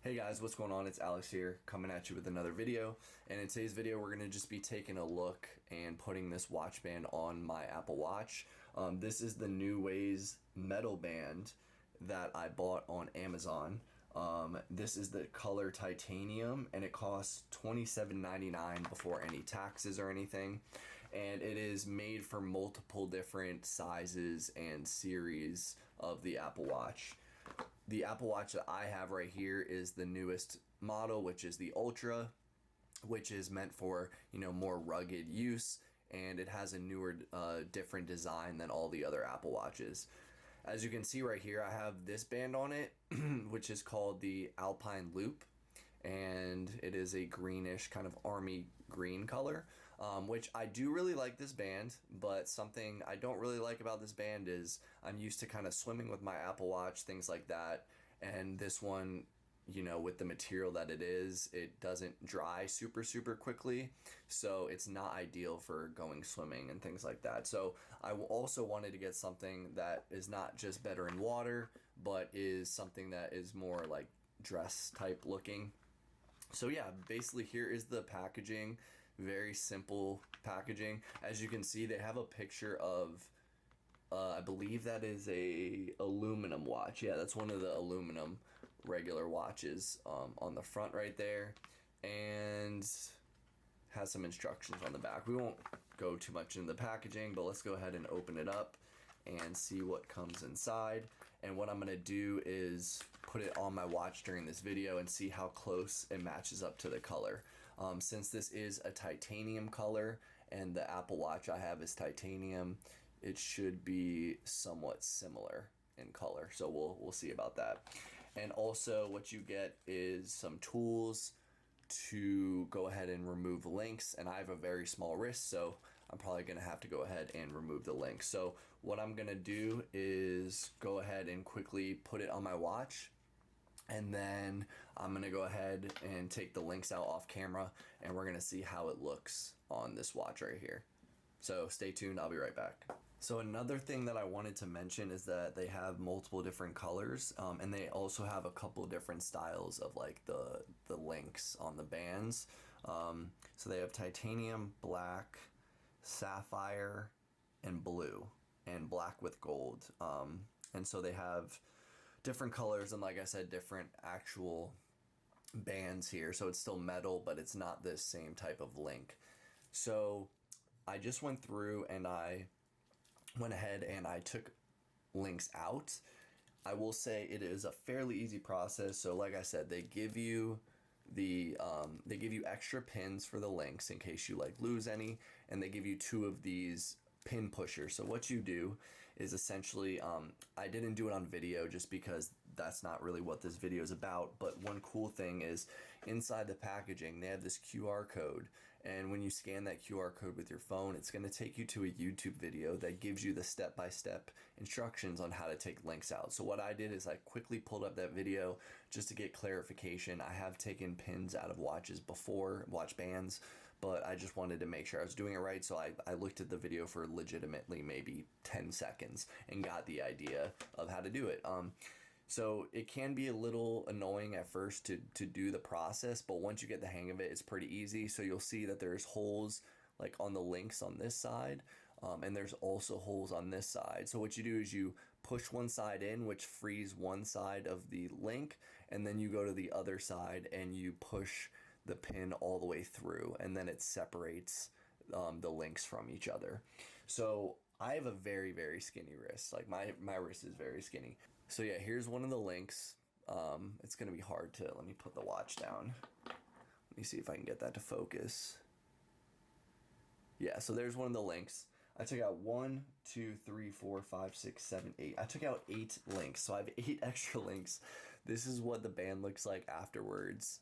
Hey guys, what's going on? It's Alex here, coming at you with another video. And in today's video, we're going to just be taking a look and putting this watch band on my Apple Watch. This is the NewWays metal band that I bought on Amazon. This is the color titanium, and it costs $27.99 before any taxes or anything. And it is made for multiple different sizes and series of the Apple Watch. The Apple Watch that I have right here is the newest model, which is the Ultra, which is meant for, more rugged use, and it has a newer, different design than all the other Apple Watches. As you can see right here, I have this band on it, which is called the Alpine Loop, and it is a greenish, kind of army green color, which I do really like this band, but something I don't really like about this band is I'm used to kind of swimming with my Apple Watch, things like that, and this one, with the material that it doesn't dry super quickly, so it's not ideal for going swimming and things like that. So I also wanted to get something that is not just better in water, but is something that is more like dress type looking. So yeah, basically here is the packaging. Very simple packaging. As you can see, they have a picture of I believe that is a aluminum watch. Yeah, that's one of the aluminum regular watches on the front right there, and has some instructions on the back. We won't go too much into the packaging, but let's go ahead and open it up and see what comes inside. And what I'm gonna do is put it on my watch during this video and see how close it matches up to the color. Since this is a titanium color and the Apple Watch I have is titanium, it should be somewhat similar in color. So we'll see about that. And also what you get is some tools to go ahead and remove links, and I have a very small wrist, so I'm probably gonna have to go ahead and remove the links. So what I'm gonna do is go ahead and quickly put it on my watch, and then I'm gonna go ahead and take the links out off camera, and we're gonna see how it looks on this watch right here. So stay tuned, I'll be right back. So another thing that I wanted to mention is that they have multiple different colors, and they also have a couple different styles of like the links on the bands. So they have titanium, black, sapphire, and blue, and black with gold. And so they have different colors, and like I said, different actual bands here. So it's still metal, but it's not this same type of link. So I just went through and I went ahead and I took links out. I will say it is a fairly easy process. So like I said, they give you extra pins for the links in case you lose any, and they give you 2 of these pin pushers. So what you do is essentially, I didn't do it on video just because that's not really what this video is about, but one cool thing is inside the packaging they have this QR code, and when you scan that QR code with your phone, it's going to take you to a YouTube video that gives you the step-by-step instructions on how to take links out. So what I did is I quickly pulled up that video just to get clarification. I have taken pins out of watches before, watch bands, but I just wanted to make sure I was doing it right, so I looked at the video for legitimately maybe 10 seconds and got the idea of how to do it. So it can be a little annoying at first to do the process, but once you get the hang of it, it's pretty easy. So you'll see that there's holes like on the links on this side, and there's also holes on this side. So what you do is you push one side in, which frees one side of the link, and then you go to the other side and you push the pin all the way through, and then it separates the links from each other. So I have a very skinny wrist. Like my wrist is very skinny. So yeah, here's one of the links. It's gonna be hard to, let me put the watch down. Let me see if I can get that to focus. Yeah, so there's one of the links. I took out 1, 2, 3, 4, 5, 6, 7, 8. I took out 8 links, so I have 8 extra links. This is what the band looks like afterwards.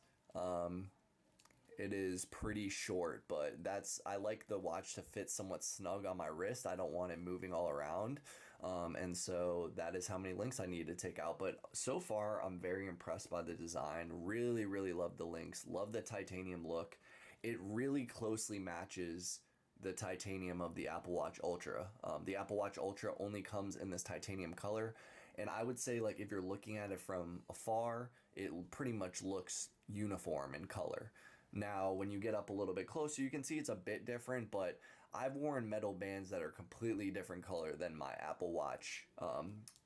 It is pretty short, but I like the watch to fit somewhat snug on my wrist. I don't want it moving all around. And so that is how many links I needed to take out. But so far, I'm very impressed by the design. Really love the links. Love the titanium look. It really closely matches the titanium of the Apple Watch Ultra. The Apple Watch Ultra only comes in this titanium color, and I would say, like, if you're looking at it from afar, it pretty much looks uniform in color. Now, when you get up a little bit closer, you can see it's a bit different, but I've worn metal bands that are completely different color than my Apple Watch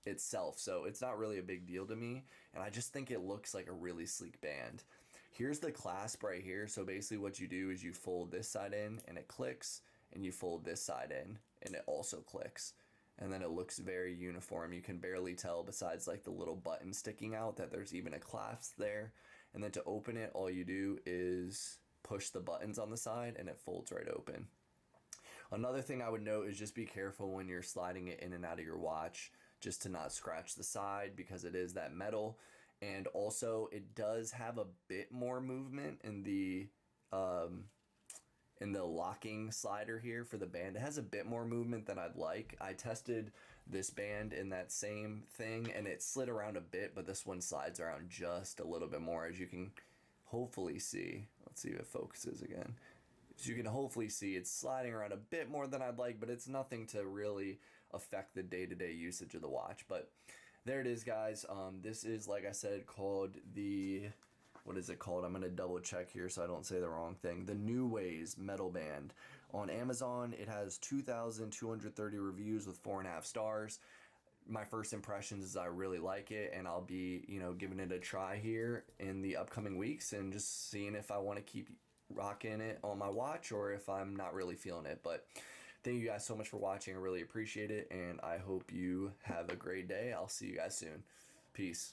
itself, so it's not really a big deal to me, and I just think it looks like a really sleek band. Here's the clasp right here. So basically what you do is you fold this side in and it clicks, and you fold this side in and it also clicks. And then it looks very uniform. You can barely tell, besides like the little button sticking out, that there's even a clasp there. And then to open it, all you do is push the buttons on the side and it folds right open. Another thing I would note is just be careful when you're sliding it in and out of your watch, just to not scratch the side, because it is that metal. And also it does have a bit more movement in the locking slider here for the band. It has a bit more movement than I'd like. I tested this band in that same thing and it slid around a bit, but this one slides around just a little bit more, as you can hopefully see. Let's see if it focuses again. As you can hopefully see, it's sliding around a bit more than I'd like, but it's nothing to really affect the day-to-day usage of the watch. But there it is, guys. This is, like I said, called the, what is it called? I'm going to double check here so I don't say the wrong thing. The NewWays metal band. On Amazon, it has 2,230 reviews with 4.5 stars. My first impressions is I really like it, and I'll be, giving it a try here in the upcoming weeks and just seeing if I want to keep rocking it on my watch or if I'm not really feeling it. But thank you guys so much for watching. I really appreciate it, and I hope you have a great day. I'll see you guys soon. Peace.